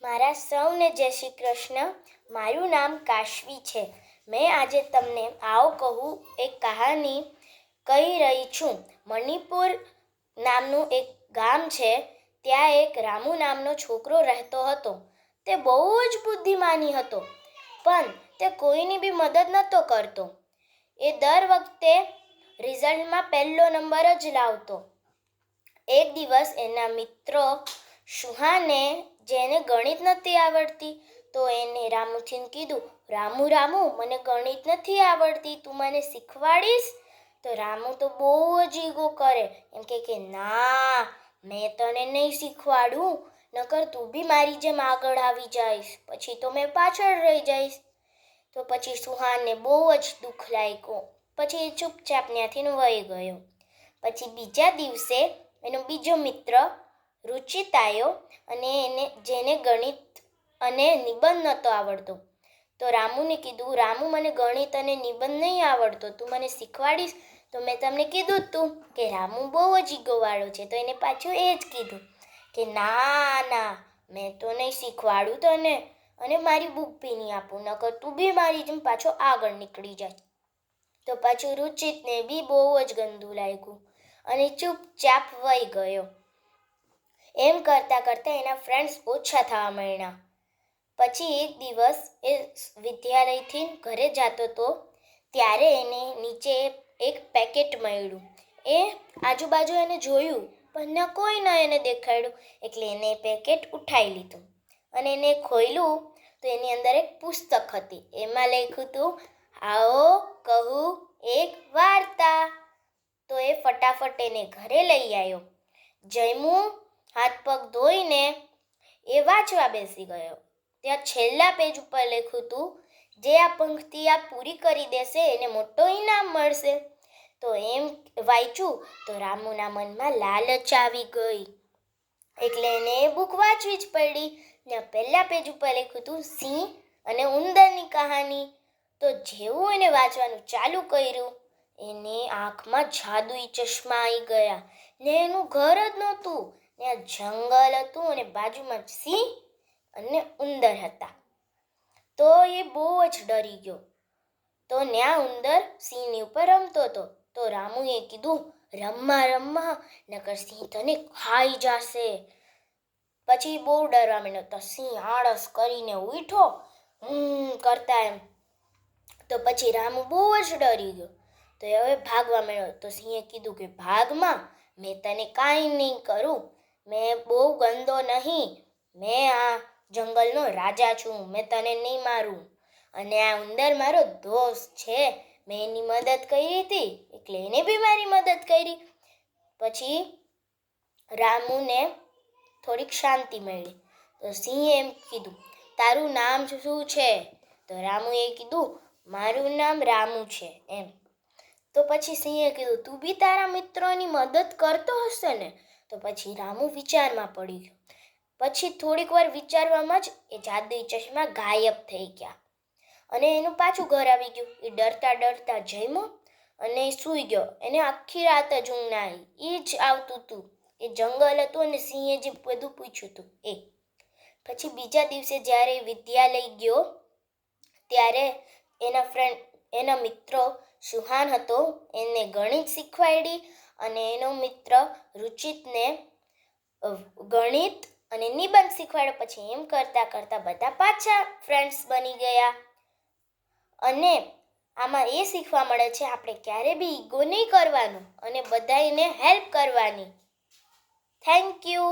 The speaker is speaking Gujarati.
મારા સૌને જય શ્રી કૃષ્ણ. મારું નામ કાશવી છે. મેં આજે તમને આવો કહું એક કહાની કહી રહી છું. મણિપુર નામનું એક ગામ છે. ત્યાં એક રામુ નામનો છોકરો રહેતો હતો. તે બહુ જ બુદ્ધિમાની હતો, પણ તે કોઈની બી મદદ નહોતો કરતો. એ દર વખતે રિઝલ્ટમાં પહેલો નંબર જ લાવતો. એક દિવસ એના મિત્રો સુહાને, જેને ગણિત નથી આવડતી, તો એને રામુથી કીધું, રામુ રામુ મને ગણિત નથી આવડતી, તું મને શીખવાડીશ? તો રામુ તો બહુ જ ઈગો કરે, એમ કે ના, મેં તને નહીં શીખવાડું, નકર તું બી મારી જેમ આગળ આવી જઈશ, પછી તો મેં પાછળ રહી જઈશ. તો પછી સુહાનને બહુ જ દુઃખ લાગ્યું. પછી એ ચૂપચાપ ત્યાંથી વહી ગયો. પછી બીજા દિવસે એનો બીજો મિત્ર રુચિત આવ્યો, અને જેને ગણિત અને નિબંધ નહોતો આવડતો. તો રામુને કીધું, રામુ મને ગણિત અને નિબંધ નહીં આવડતો, તું મને શીખવાડીશ? તો મેં તમને કીધું તું કે રામુ બહુ જ ઈગોવાળો છે. તો એને પાછું એ જ કીધું કે ના ના, મેં તો નહીં શીખવાડું તને, અને મારી બુક બી નહીં આપું, નકર તું બી મારી જેમ પાછો આગળ નીકળી જાય. તો પાછું રુચિતને બી બહુ જ ગંદુ લાગ્યું, અને ચૂપચાપ વહી ગયો. એમ કરતાં કરતાં એના ફ્રેન્ડ્સ ઓછા થવા માંડ્યા. પછી એક દિવસ એ વિદ્યાલયથી ઘરે જતો હતો, ત્યારે એને નીચે એક પેકેટ મળ્યું. એ આજુબાજુ એને જોયું, પણ કોઈ ન એને દેખાડ્યું, એટલે એને પેકેટ ઉઠાવી લીધું અને એને ખોલ્યું. તો એની અંદર એક પુસ્તક હતી. એમાં લખ્યું હતું, આવો કહું એક વાર્તા. તો એ ફટાફટ એને ઘરે લઈ આવ્યો. જમ્યું, હાથ પગ ધોઈને એ વાંચવા બેસી ગયો. ત્યાં છેલ્લા પેજ ઉપર લખ્યું હતું, જે આ પંક્તિ આ પૂરી કરી દેશે એને મોટો ઇનામ મળશે. તો એમ વાંચ્યું તો રામુના મનમાં લાલચ આવી ગઈ, એટલે એને એ બુક વાંચવી જ પડી. ને પહેલા પેજ ઉપર લખ્યું હતું, સિંહ અને ઉંદરની કહાની. તો જેવું એને વાંચવાનું ચાલુ કર્યું, એને આંખમાં જાદુઈ ચશ્મા આવી ગયા, ને એનું ઘર જ નહોતું, ત્યાં જંગલ હતું, અને બાજુમાં સિંહ અને ઉંદર હતા. તો એ બહુ જ ડરી ગયો. તો ત્યાં ઉંદર સિંહની ઉપર રમતો હતો. તો રામુએ કીધું, રમવા રમવા, નકર સિંહ તને ખાઈ જશે. પછી બહુ ડરવા માંડ્યો. તો સિંહ આળસ કરીને ઉઠો કરતા એમ. તો પછી રામુ બહુ જ ડરી ગયો. તો હવે ભાગવા માંડ્યો. તો સિંહે કીધું કે ભાગમાં, મેં તને કાંઈ નહીં કરું, મેં બહુ ગંદો નહીં, મેં આ જંગલનો રાજા છું, મેં તને નહીં મારું, અને આ ઉંદર મારો દોસ્ત છે, મેં એની મદદ કરી હતી, એટલે એને બી મારી મદદ કરી. પછી રામુને થોડીક શાંતિ મળી. તો સિંહે એમ કીધું, તારું નામ શું છે? તો રામુએ કીધું, મારું નામ રામુ છે એમ. તો પછી સિંહે કીધું, તું બી તારા મિત્રોની મદદ કરતો હશે ને? તો પછી રામુ વિચારમાં પડી ગયો. પછી થોડીક વાર વિચારવામાં જ એ જાદુઈ ચશ્મા ગાયબ થઈ ગયા, અને એનું પાછું ઘર આવી ગયું. એ ડરતા ડરતા જમ્યો અને સૂઈ ગયો. એને આખી રાત જ ઊંઘ ના આવી. એ જ આવતું હતું, એ જંગલ હતું, અને સિંહે જે બધું પૂછ્યું હતું એ. પછી બીજા દિવસે જ્યારે વિદ્યાલય ગયો, ત્યારે એના મિત્રો સુહાન હતો, એને ગણિત શીખવાડી, અને એનો મિત્ર રુચિતને ગણિત અને નિબંધ શીખવાડ્યો. પછી એમ કરતાં કરતાં બધા પાછા ફ્રેન્ડ્સ બની ગયા. અને આમાં એ શીખવા મળે છે, આપણે ક્યારે બી ઈગો નહીં કરવાનું, અને બધાને હેલ્પ કરવાની. Thank you.